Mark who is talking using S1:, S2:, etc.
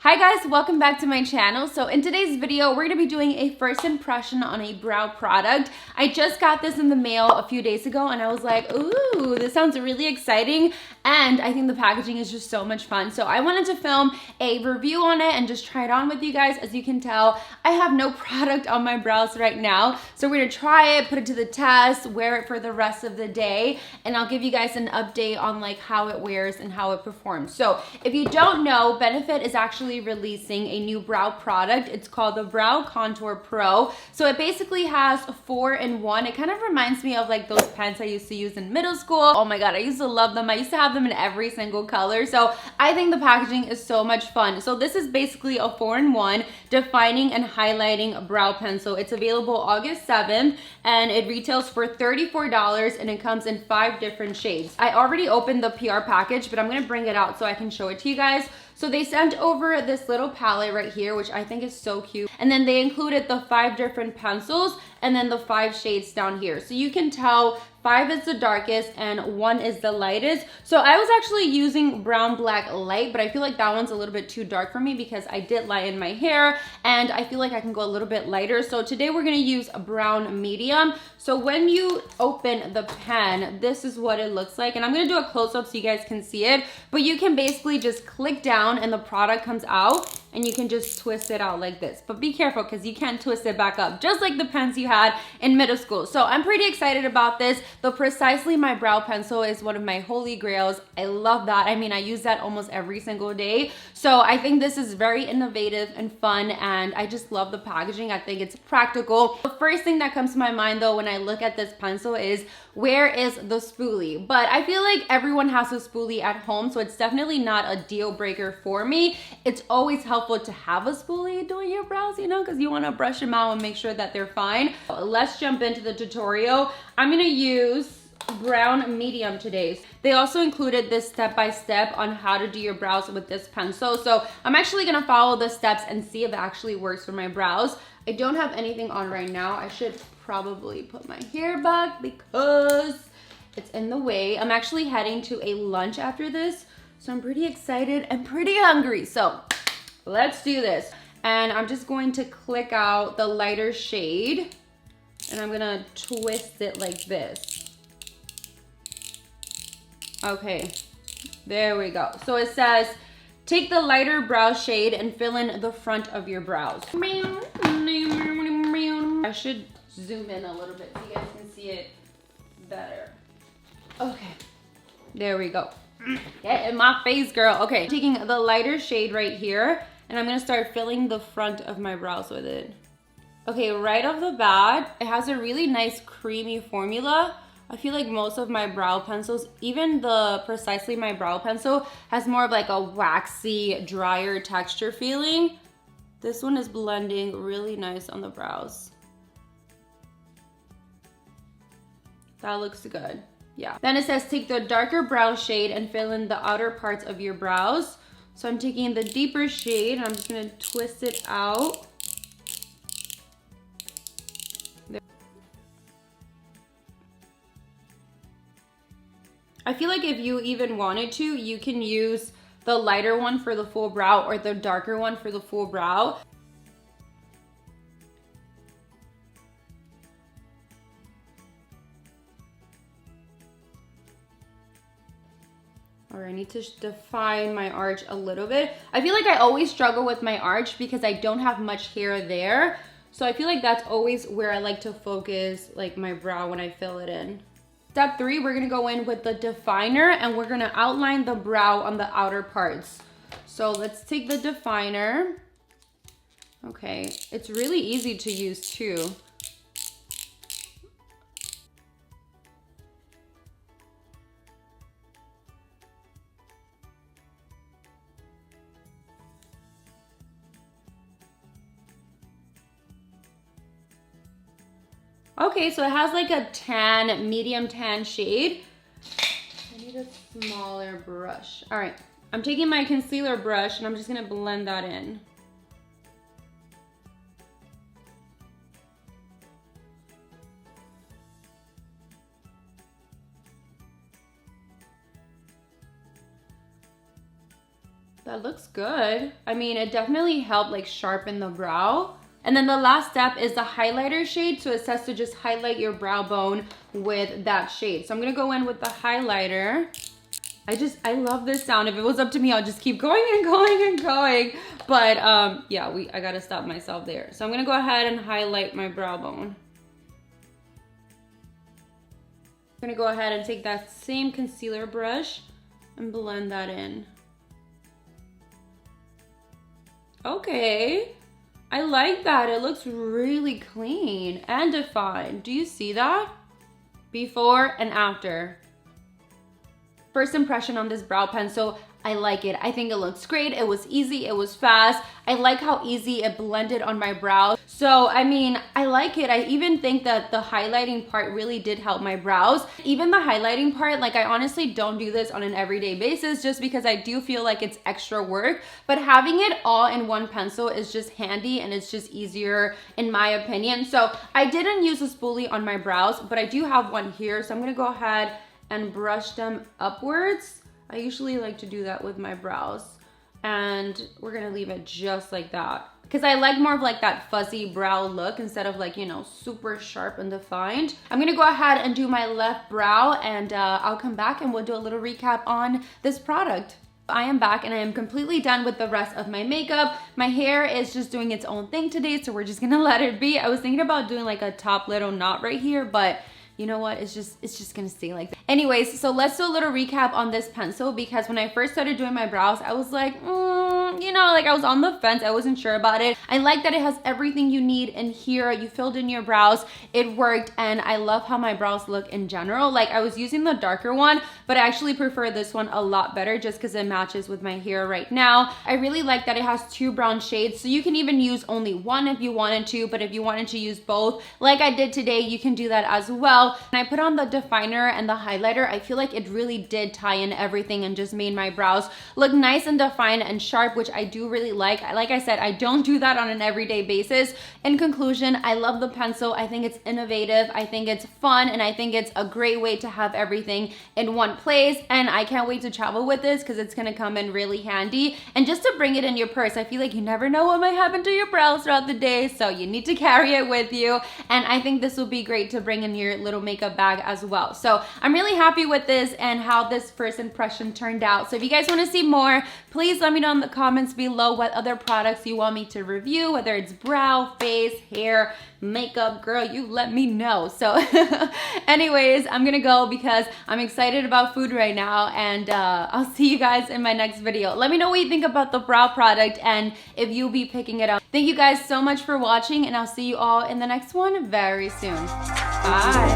S1: Hi guys, welcome back to my channel. So in today's video, we're gonna be doing a first impression on a brow product. I just got this in the mail a few days ago and I was like, ooh, this sounds really exciting. And I think the packaging is just so much fun. So I wanted to film a review on it and just try it on with you guys. As you can tell, I have no product on my brows right now. So we're gonna try it, put it to the test, wear it for the rest of the day, and I'll give you guys an update on like how it wears and how it performs. So if you don't know, Benefit is actually releasing a new brow product. It's called the Brow Contour Pro. So it basically has 4-in-1. It kind of reminds me of like those pens I used to use in middle school. Oh my god, I used to love them. I used to have them in every single color. So I think the packaging is so much fun. So this is basically a 4-in-1 defining and highlighting brow pencil. It's available August 7th and it retails for $34 and it comes in 5 different shades. I already opened the PR package, but I'm gonna bring it out so I can show it to you guys. So they sent over this little palette right here, which I think is so cute. And then they included the 5 different pencils and then the 5 shades down here. So you can tell 5 is the darkest and 1 is the lightest. So I was actually using brown black light, but I feel like that one's a little bit too dark for me because I did lighten my hair and I feel like I can go a little bit lighter. So today we're gonna use a brown medium. So when you open the pen, this is what it looks like. And I'm gonna do a close-up so you guys can see it, but you can basically just click down and the product comes out and you can just twist it out like this. But be careful because you can't twist it back up, just like the pens you had in middle school. So I'm pretty excited about this. The Precisely My Brow Pencil is one of my holy grails. I love that. I mean, I use that almost every single day. So I think this is very innovative and fun and I just love the packaging. I think it's practical. The first thing that comes to my mind though when I look at this pencil is, where is the spoolie? But I feel like everyone has a spoolie at home, so it's definitely not a deal breaker for me. It's always helpful to have a spoolie doing your brows, you know, because you want to brush them out and make sure that they're fine. Let's jump into the tutorial. I'm gonna use brown medium today. They also included this step-by-step on how to do your brows with this pencil. So I'm actually gonna follow the steps and see if it actually works for my brows. I don't have anything on right now. I should probably put my hair back because it's in the way. I'm actually heading to a lunch after this, so I'm pretty excited and pretty hungry. So let's do this. And I'm just going to click out the lighter shade and I'm gonna twist it like this. Okay, there we go. So it says, take the lighter brow shade and fill in the front of your brows. I should zoom in a little bit so you guys can see it better. Okay, there we go. Get in my face, girl. Okay, taking the lighter shade right here and I'm gonna start filling the front of my brows with it. Okay, right off the bat, it has a really nice creamy formula. I feel like most of my brow pencils, even the Precisely My Brow Pencil, has more of like a waxy, drier texture feeling. This one is blending really nice on the brows. That looks good, yeah. Then it says take the darker brow shade and fill in the outer parts of your brows. So I'm taking the deeper shade and I'm just gonna twist it out. I feel like if you even wanted to, you can use the lighter one for the full brow or the darker one for the full brow. All right, I need to define my arch a little bit. I feel like I always struggle with my arch because I don't have much hair there. So I feel like that's always where I like to focus like my brow when I fill it in. Step 3, we're gonna go in with the definer and we're gonna outline the brow on the outer parts. So let's take the definer. Okay, it's really easy to use too. Okay, so it has like a tan, medium tan shade. I need a smaller brush. All right, I'm taking my concealer brush and I'm just gonna blend that in. That looks good. I mean, it definitely helped like sharpen the brow. And then the last step is the highlighter shade. So it says to just highlight your brow bone with that shade. So I'm gonna go in with the highlighter. I love this sound. If it was up to me, I'll just keep going and going and going. But yeah, I gotta stop myself there. So I'm gonna go ahead and highlight my brow bone. I'm gonna go ahead and take that same concealer brush and blend that in. Okay, I like that. It looks really clean and defined. Do you see that? Before and after. First impression on this brow pencil, I like it. I think it looks great. It was easy, it was fast. I like how easy it blended on my brows. So, I mean, I like it. I even think that the highlighting part really did help my brows. Even the highlighting part, like I honestly don't do this on an everyday basis just because I do feel like it's extra work. But having it all in one pencil is just handy and it's just easier in my opinion. So I didn't use a spoolie on my brows, but I do have one here. So I'm gonna go ahead and brush them upwards. I usually like to do that with my brows. And we're gonna leave it just like that. Because I like more of like that fuzzy brow look instead of like, you know, super sharp and defined. I'm gonna go ahead and do my left brow and I'll come back and we'll do a little recap on this product. I am back and I am completely done with the rest of my makeup. My hair is just doing its own thing today, so we're just gonna let it be. I was thinking about doing like a top little knot right here, but you know what, it's just gonna stay like that. Anyways, so let's do a little recap on this pencil because when I first started doing my brows, I was like, you know, like I was on the fence. I wasn't sure about it. I like that it has everything you need in here. You filled in your brows. It worked, and I love how my brows look in general. Like I was using the darker one, but I actually prefer this one a lot better just because it matches with my hair right now. I really like that it has 2 brown shades, so you can even use only one if you wanted to, but if you wanted to use both, like I did today, you can do that as well. And I put on the definer and the highlighter. I feel like it really did tie in everything and just made my brows look nice and defined and sharp, which I do really like. Like I said, I don't do that on an everyday basis. In conclusion, I love the pencil. I think it's innovative. I think it's fun, and I think it's a great way to have everything in one place. And I can't wait to travel with this because it's gonna come in really handy. And just to bring it in your purse, I feel like you never know what might happen to your brows throughout the day, so you need to carry it with you. And I think this will be great to bring in your little makeup bag as well. So I'm really happy with this and how this first impression turned out. So if you guys want to see more, please let me know in the comments below what other products you want me to review, whether it's brow, face, hair, makeup. Girl, you let me know. So anyways, I'm gonna go because I'm excited about food right now, and I'll see you guys in my next video. Let me know what you think about the brow product and if you'll be picking it up. Thank you guys so much for watching, and I'll see you all in the next one very soon. Bye.